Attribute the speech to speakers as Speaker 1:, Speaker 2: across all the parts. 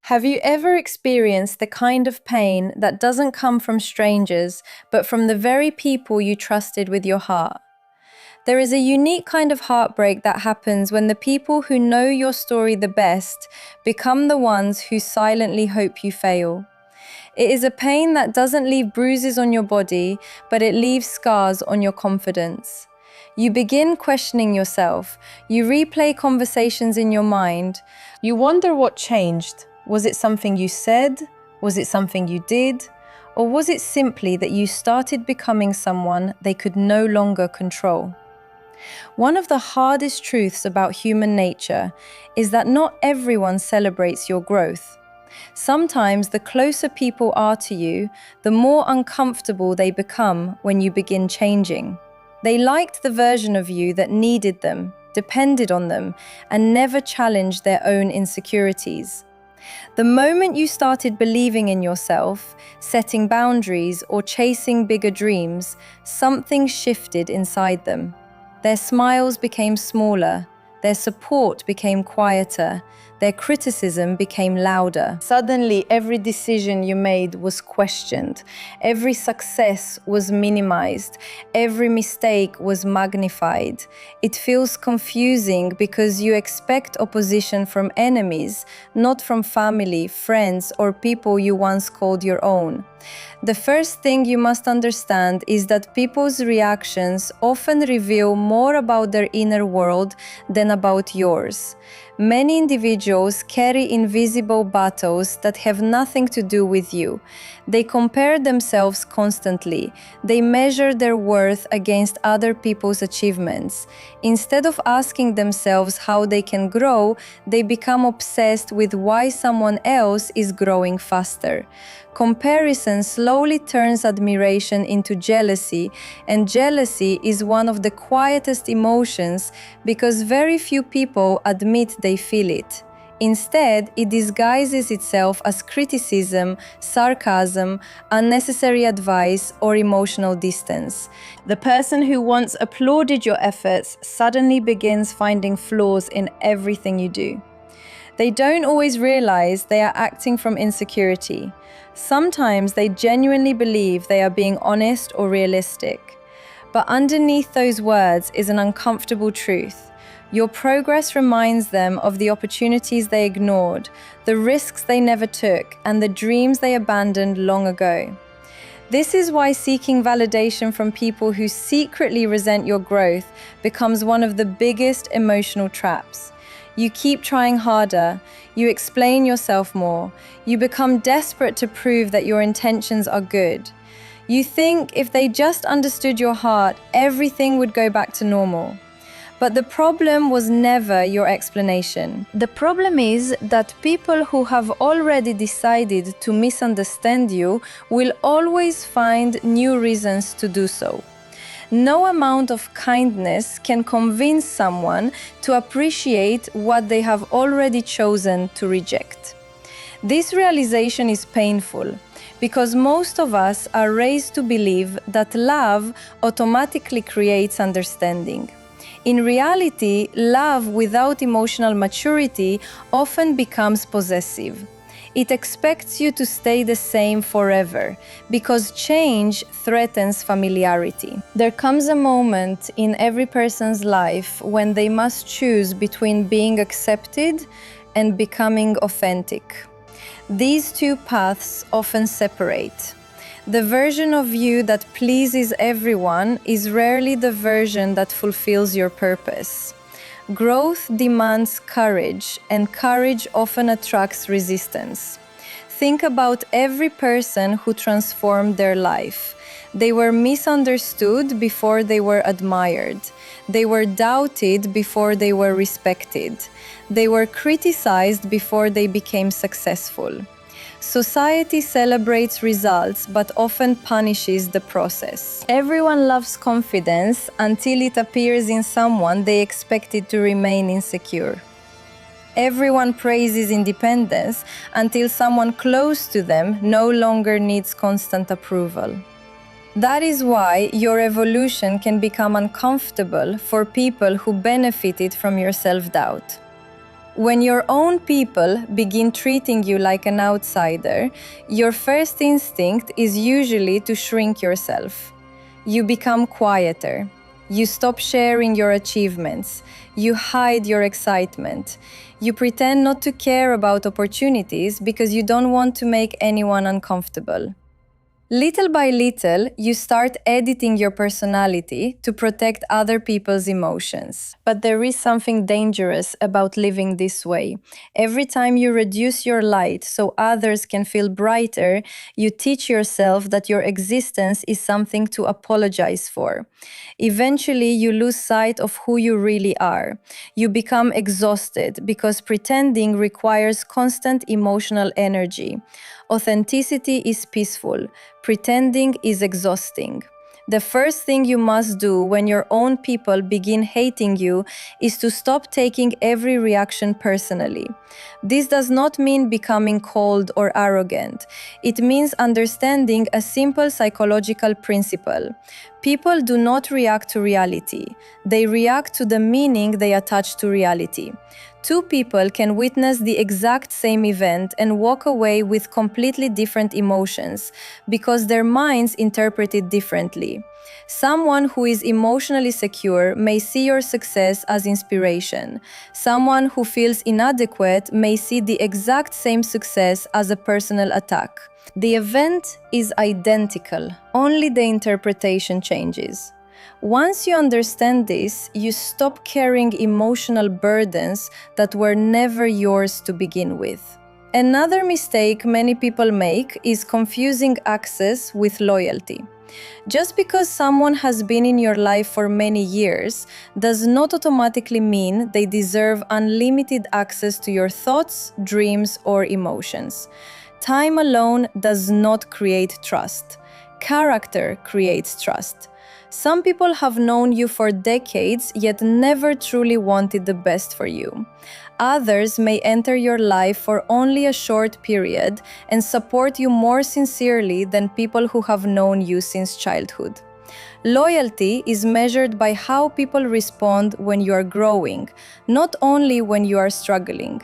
Speaker 1: Have you ever experienced the kind of pain that doesn't come from strangers, but from the very people you trusted with your heart? There is a unique kind of heartbreak that happens when the people who know your story the best become the ones who silently hope you fail. It is a pain that doesn't leave bruises on your body, but it leaves scars on your confidence. You begin questioning yourself. You replay conversations in your mind. You wonder what changed. Was it something you said? Was it something you did? Or was it simply that you started becoming someone they could no longer control? One of the hardest truths about human nature is that not everyone celebrates your growth. Sometimes the closer people are to you, the more uncomfortable they become when you begin changing. They liked the version of you that needed them, depended on them, and never challenged their own insecurities. The moment you started believing in yourself, setting boundaries, or chasing bigger dreams, something shifted inside them. Their smiles became smaller, their support became quieter, their criticism became louder. Suddenly, every decision you made was questioned. Every success was minimized. Every mistake was magnified. It feels confusing because you expect opposition from enemies, not from family, friends, or people you once called your own. The first thing you must understand is that people's reactions often reveal more about their inner world than about yours. Many individuals carry invisible battles that have nothing to do with you. They compare themselves constantly. They measure their worth against other people's achievements. Instead of asking themselves how they can grow, they become obsessed with why someone else is growing faster. Comparison slowly turns admiration into jealousy, and jealousy is one of the quietest emotions because very few people admit they feel it. Instead, it disguises itself as criticism, sarcasm, unnecessary advice, or emotional distance. The person who once applauded your efforts suddenly begins finding flaws in everything you do. They don't always realize they are acting from insecurity. Sometimes they genuinely believe they are being honest or realistic. But underneath those words is an uncomfortable truth. Your progress reminds them of the opportunities they ignored, the risks they never took, and the dreams they abandoned long ago. This is why seeking validation from people who secretly resent your growth becomes one of the biggest emotional traps. You keep trying harder, you explain yourself more, you become desperate to prove that your intentions are good. You think if they just understood your heart, everything would go back to normal. But the problem was never your explanation. The problem is that people who have already decided to misunderstand you will always find new reasons to do so. No amount of kindness can convince someone to appreciate what they have already chosen to reject. This realization is painful because most of us are raised to believe that love automatically creates understanding. In reality, love without emotional maturity often becomes possessive. It expects you to stay the same forever, because change threatens familiarity. There comes a moment in every person's life when they must choose between being accepted and becoming authentic. These two paths often separate. The version of you that pleases everyone is rarely the version that fulfills your purpose. Growth demands courage, and courage often attracts resistance. Think about every person who transformed their life. They were misunderstood before they were admired. They were doubted before they were respected. They were criticized before they became successful. Society celebrates results but often punishes the process. Everyone loves confidence until it appears in someone they expected to remain insecure. Everyone praises independence until someone close to them no longer needs constant approval. That is why your evolution can become uncomfortable for people who benefited from your self-doubt. When your own people begin treating you like an outsider, your first instinct is usually to shrink yourself. You become quieter. You stop sharing your achievements. You hide your excitement. You pretend not to care about opportunities because you don't want to make anyone uncomfortable. Little by little, you start editing your personality to protect other people's emotions. But there is something dangerous about living this way. Every time you reduce your light so others can feel brighter, you teach yourself that your existence is something to apologize for. Eventually, you lose sight of who you really are. You become exhausted because pretending requires constant emotional energy. Authenticity is peaceful. Pretending is exhausting. The first thing you must do when your own people begin hating you is to stop taking every reaction personally. This does not mean becoming cold or arrogant. It means understanding a simple psychological principle. People do not react to reality. They react to the meaning they attach to reality. Two people can witness the exact same event and walk away with completely different emotions because their minds interpret it differently. Someone who is emotionally secure may see your success as inspiration. Someone who feels inadequate may see the exact same success as a personal attack. The event is identical, only the interpretation changes. Once you understand this, you stop carrying emotional burdens that were never yours to begin with. Another mistake many people make is confusing access with loyalty. Just because someone has been in your life for many years does not automatically mean they deserve unlimited access to your thoughts, dreams, or emotions. Time alone does not create trust. Character creates trust. Some people have known you for decades yet never truly wanted the best for you. Others may enter your life for only a short period and support you more sincerely than people who have known you since childhood. Loyalty is measured by how people respond when you are growing, not only when you are struggling.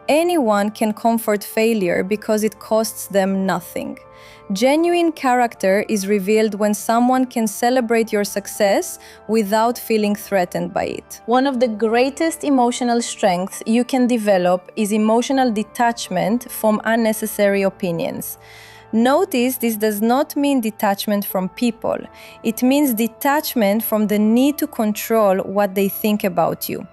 Speaker 1: Anyone can comfort failure because it costs them nothing. Genuine character is revealed when someone can celebrate your success without feeling threatened by it. One of the greatest emotional strengths you can develop is emotional detachment from unnecessary opinions. Notice this does not mean detachment from people. It means detachment from the need to control what they think about you.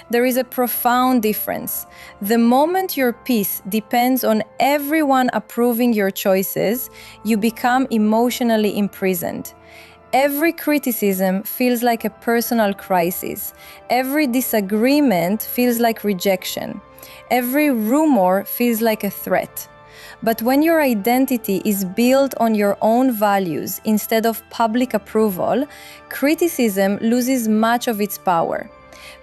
Speaker 1: There is a profound difference. The moment your peace depends on everyone approving your choices, you become emotionally imprisoned. Every criticism feels like a personal crisis. Every disagreement feels like rejection. Every rumor feels like a threat. But when your identity is built on your own values instead of public approval, criticism loses much of its power.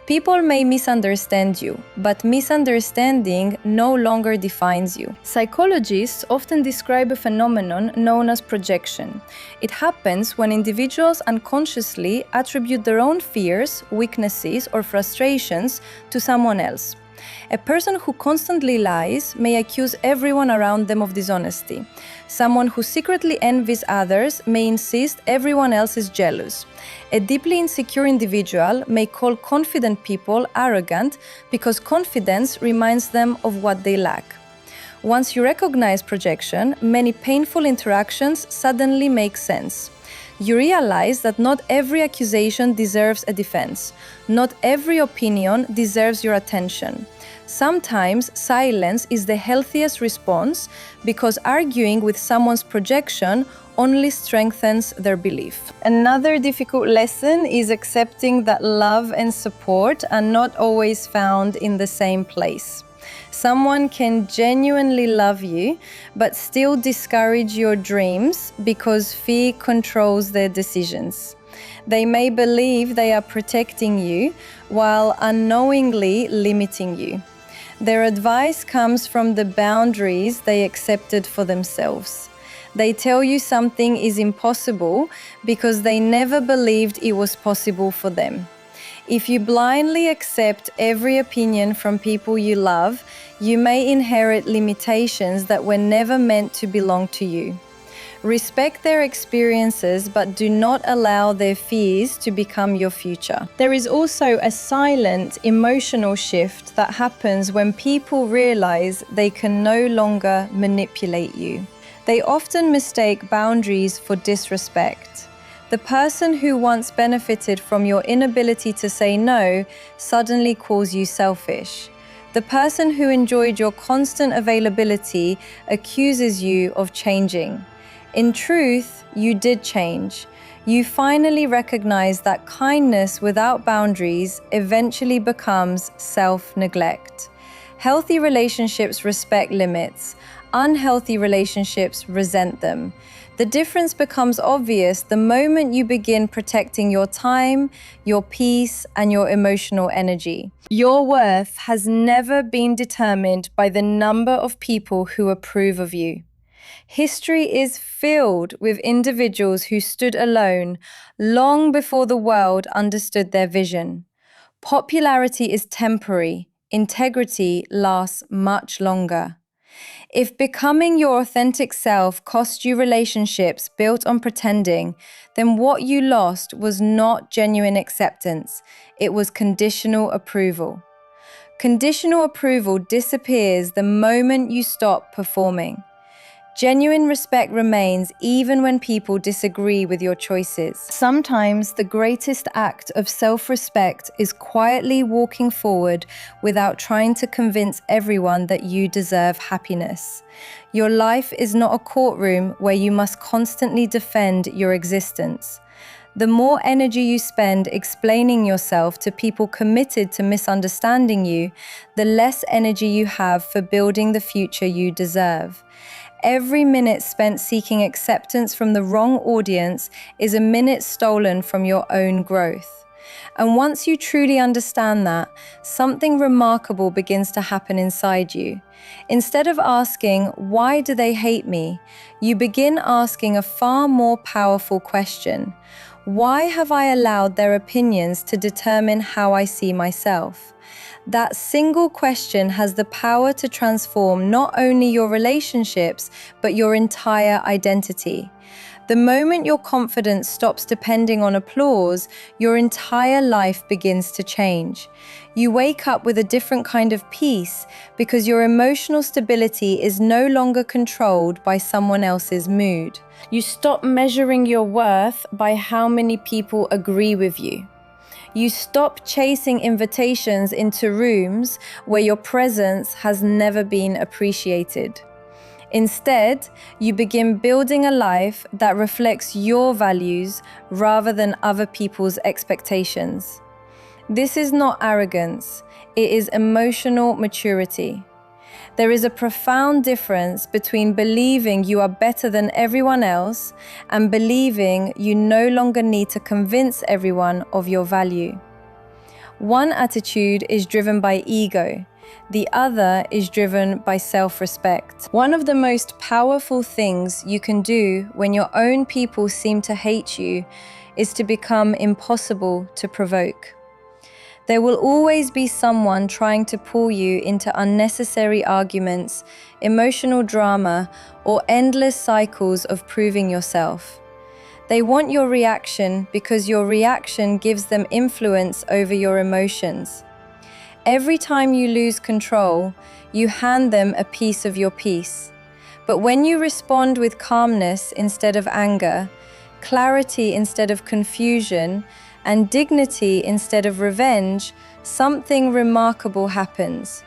Speaker 1: People may misunderstand you, but misunderstanding no longer defines you. Psychologists often describe a phenomenon known as projection. It happens when individuals unconsciously attribute their own fears, weaknesses, or frustrations to someone else. A person who constantly lies may accuse everyone around them of dishonesty. Someone who secretly envies others may insist everyone else is jealous. A deeply insecure individual may call confident people arrogant because confidence reminds them of what they lack. Once you recognize projection, many painful interactions suddenly make sense. You realize that not every accusation deserves a defense. Not every opinion deserves your attention. Sometimes silence is the healthiest response because arguing with someone's projection only strengthens their belief. Another difficult lesson is accepting that love and support are not always found in the same place. Someone can genuinely love you, but still discourage your dreams because fear controls their decisions. They may believe they are protecting you while unknowingly limiting you. Their advice comes from the boundaries they accepted for themselves. They tell you something is impossible because they never believed it was possible for them. If you blindly accept every opinion from people you love, you may inherit limitations that were never meant to belong to you. Respect their experiences, but do not allow their fears to become your future. There is also a silent emotional shift that happens when people realize they can no longer manipulate you. They often mistake boundaries for disrespect. The person who once benefited from your inability to say no suddenly calls you selfish. The person who enjoyed your constant availability accuses you of changing. In truth, you did change. You finally recognize that kindness without boundaries eventually becomes self-neglect. Healthy relationships respect limits. Unhealthy relationships resent them. The difference becomes obvious the moment you begin protecting your time, your peace, and your emotional energy. Your worth has never been determined by the number of people who approve of you. History is filled with individuals who stood alone long before the world understood their vision. Popularity is temporary, integrity lasts much longer. If becoming your authentic self cost you relationships built on pretending, then what you lost was not genuine acceptance, it was conditional approval. Conditional approval disappears the moment you stop performing. Genuine respect remains even when people disagree with your choices. Sometimes the greatest act of self-respect is quietly walking forward without trying to convince everyone that you deserve happiness. Your life is not a courtroom where you must constantly defend your existence. The more energy you spend explaining yourself to people committed to misunderstanding you, the less energy you have for building the future you deserve. Every minute spent seeking acceptance from the wrong audience is a minute stolen from your own growth. And once you truly understand that, something remarkable begins to happen inside you. Instead of asking, "Why do they hate me?" you begin asking a far more powerful question. Why have I allowed their opinions to determine how I see myself? That single question has the power to transform not only your relationships, but your entire identity. The moment your confidence stops depending on applause, your entire life begins to change. You wake up with a different kind of peace because your emotional stability is no longer controlled by someone else's mood. You stop measuring your worth by how many people agree with you. You stop chasing invitations into rooms where your presence has never been appreciated. Instead, you begin building a life that reflects your values rather than other people's expectations. This is not arrogance, it is emotional maturity. There is a profound difference between believing you are better than everyone else and believing you no longer need to convince everyone of your value. One attitude is driven by ego, the other is driven by self-respect. One of the most powerful things you can do when your own people seem to hate you is to become impossible to provoke. There will always be someone trying to pull you into unnecessary arguments, emotional drama, or endless cycles of proving yourself. They want your reaction because your reaction gives them influence over your emotions. Every time you lose control, you hand them a piece of your peace. But when you respond with calmness instead of anger, clarity instead of confusion, and dignity instead of revenge, something remarkable happens.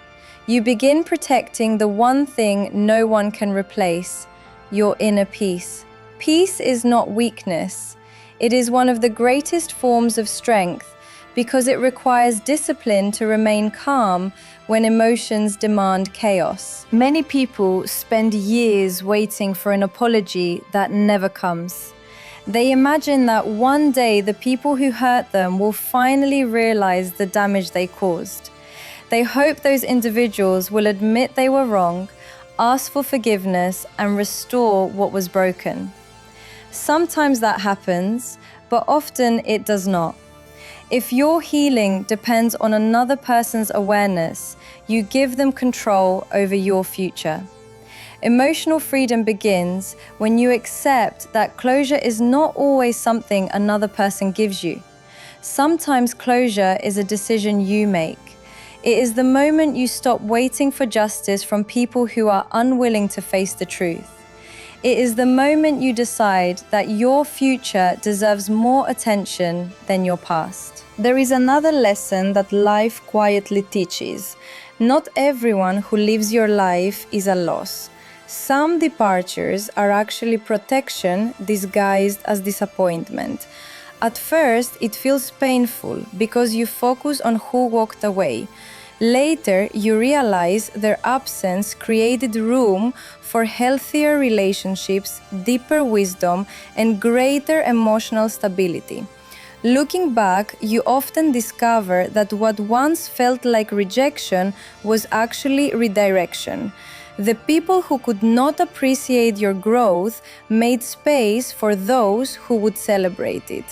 Speaker 1: You begin protecting the one thing no one can replace, your inner peace. Peace is not weakness. It is one of the greatest forms of strength because it requires discipline to remain calm when emotions demand chaos. Many people spend years waiting for an apology that never comes. They imagine that one day the people who hurt them will finally realize the damage they caused. They hope those individuals will admit they were wrong, ask for forgiveness, and restore what was broken. Sometimes that happens, but often it does not. If your healing depends on another person's awareness, you give them control over your future. Emotional freedom begins when you accept that closure is not always something another person gives you. Sometimes closure is a decision you make. It is the moment you stop waiting for justice from people who are unwilling to face the truth. It is the moment you decide that your future deserves more attention than your past. There is another lesson that life quietly teaches. Not everyone who lives your life is a loss. Some departures are actually protection disguised as disappointment. At first, it feels painful because you focus on who walked away. Later, you realize their absence created room for healthier relationships, deeper wisdom, and greater emotional stability. Looking back, you often discover that what once felt like rejection was actually redirection. The people who could not appreciate your growth made space for those who would celebrate it.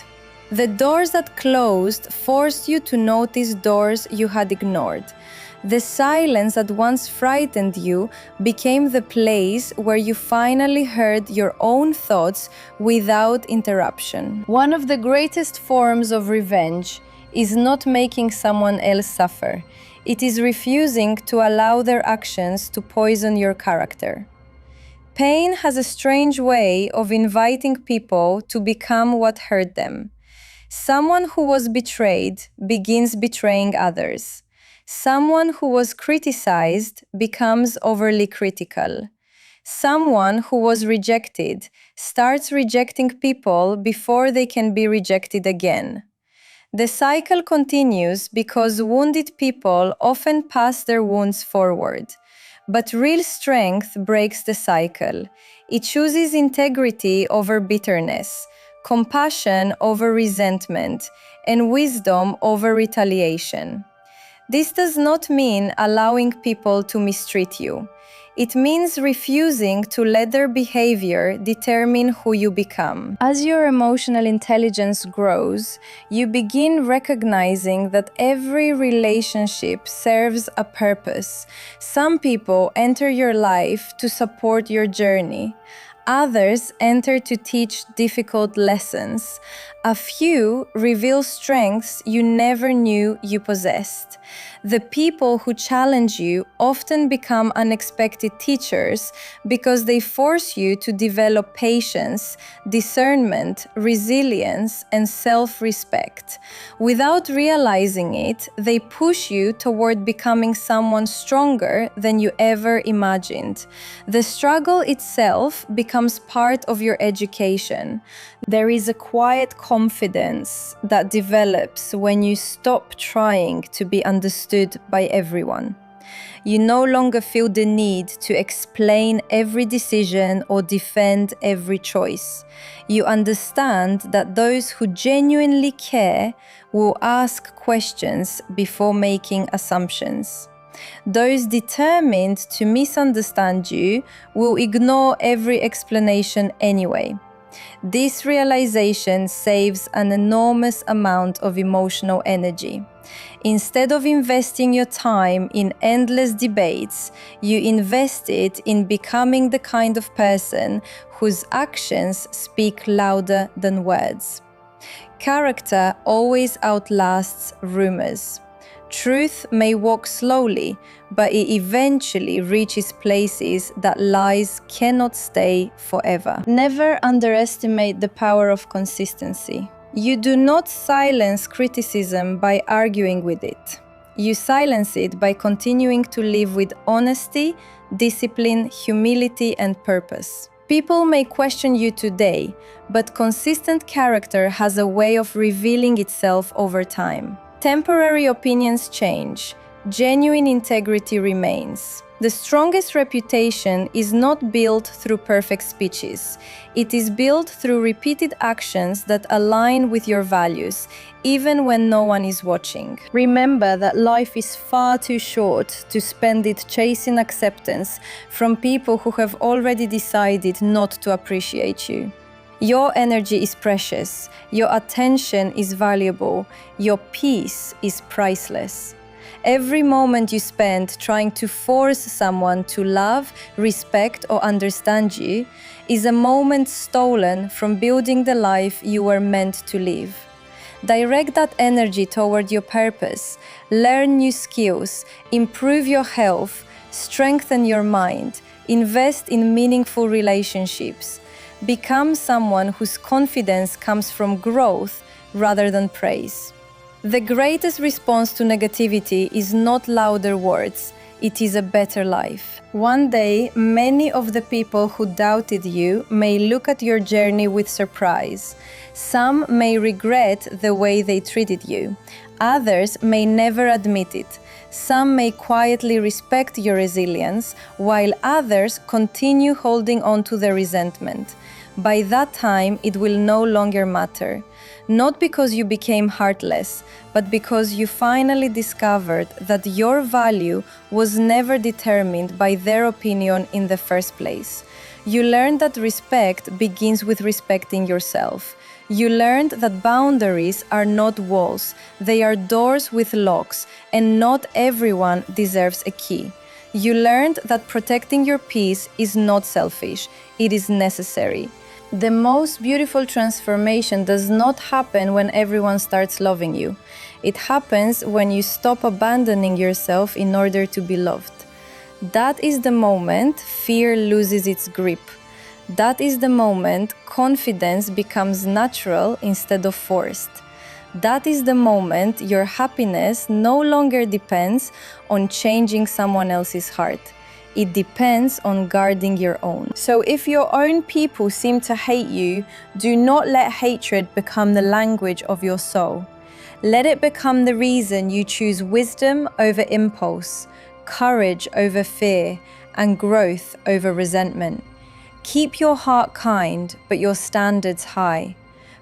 Speaker 1: The doors that closed forced you to notice doors you had ignored. The silence that once frightened you became the place where you finally heard your own thoughts without interruption. One of the greatest forms of revenge is not making someone else suffer. It is refusing to allow their actions to poison your character. Pain has a strange way of inviting people to become what hurt them. Someone who was betrayed begins betraying others. Someone who was criticized becomes overly critical. Someone who was rejected starts rejecting people before they can be rejected again. The cycle continues because wounded people often pass their wounds forward. But real strength breaks the cycle. It chooses integrity over bitterness, compassion over resentment, and wisdom over retaliation. This does not mean allowing people to mistreat you. It means refusing to let their behavior determine who you become. As your emotional intelligence grows, you begin recognizing that every relationship serves a purpose. Some people enter your life to support your journey. Others enter to teach difficult lessons. A few reveal strengths you never knew you possessed. The people who challenge you often become unexpected teachers because they force you to develop patience, discernment, resilience, and self-respect. Without realizing it, they push you toward becoming someone stronger than you ever imagined. The struggle itself becomes part of your education. There is a quiet confidence that develops when you stop trying to be understood by everyone. You no longer feel the need to explain every decision or defend every choice. You understand that those who genuinely care will ask questions before making assumptions. Those determined to misunderstand you will ignore every explanation anyway. This realization saves an enormous amount of emotional energy. Instead of investing your time in endless debates, you invest it in becoming the kind of person whose actions speak louder than words. Character always outlasts rumors. Truth may walk slowly, but it eventually reaches places that lies cannot stay forever. Never underestimate the power of consistency. You do not silence criticism by arguing with it. You silence it by continuing to live with honesty, discipline, humility, and purpose. People may question you today, but consistent character has a way of revealing itself over time. Temporary opinions change. Genuine integrity remains. The strongest reputation is not built through perfect speeches. It is built through repeated actions that align with your values, even when no one is watching. Remember that life is far too short to spend it chasing acceptance from people who have already decided not to appreciate you. Your energy is precious, your attention is valuable, your peace is priceless. Every moment you spend trying to force someone to love, respect, or understand you is a moment stolen from building the life you were meant to live. Direct that energy toward your purpose, learn new skills, improve your health, strengthen your mind, invest in meaningful relationships. Become someone whose confidence comes from growth rather than praise. The greatest response to negativity is not louder words, it is a better life. One day, many of the people who doubted you may look at your journey with surprise. Some may regret the way they treated you. Others may never admit it. Some may quietly respect your resilience, while others continue holding on to their resentment. By that time, it will no longer matter. Not because you became heartless, but because you finally discovered that your value was never determined by their opinion in the first place. You learned that respect begins with respecting yourself. You learned that boundaries are not walls, they are doors with locks, and not everyone deserves a key. You learned that protecting your peace is not selfish, it is necessary. The most beautiful transformation does not happen when everyone starts loving you. It happens when you stop abandoning yourself in order to be loved. That is the moment fear loses its grip. That is the moment confidence becomes natural instead of forced. That is the moment your happiness no longer depends on changing someone else's heart. It depends on guarding your own. So if your own people seem to hate you, do not let hatred become the language of your soul. Let it become the reason you choose wisdom over impulse, courage over fear, and growth over resentment. Keep your heart kind, but your standards high.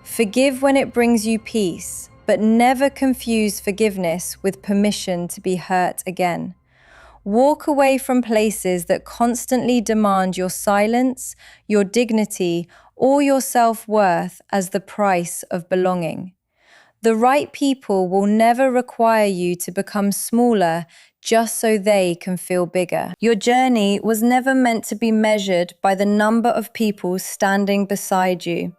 Speaker 1: Forgive when it brings you peace, but never confuse forgiveness with permission to be hurt again. Walk away from places that constantly demand your silence, your dignity, or your self-worth as the price of belonging. The right people will never require you to become smaller just so they can feel bigger. Your journey was never meant to be measured by the number of people standing beside you.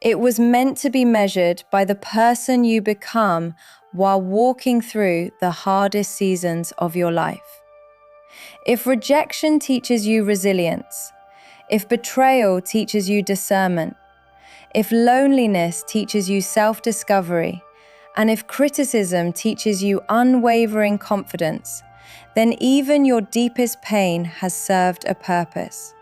Speaker 1: It was meant to be measured by the person you become while walking through the hardest seasons of your life. If rejection teaches you resilience, if betrayal teaches you discernment, if loneliness teaches you self-discovery, and if criticism teaches you unwavering confidence, then even your deepest pain has served a purpose.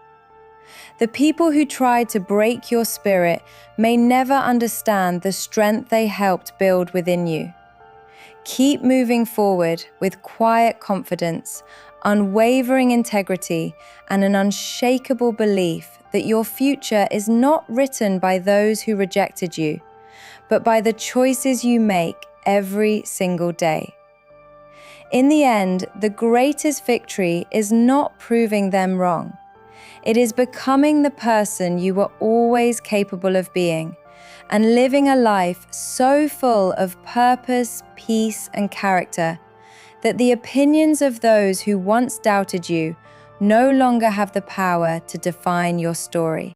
Speaker 1: The people who tried to break your spirit may never understand the strength they helped build within you. Keep moving forward with quiet confidence, unwavering integrity, and an unshakable belief that your future is not written by those who rejected you, but by the choices you make every single day. In the end, the greatest victory is not proving them wrong. It is becoming the person you were always capable of being, and living a life so full of purpose, peace, and character that the opinions of those who once doubted you no longer have the power to define your story.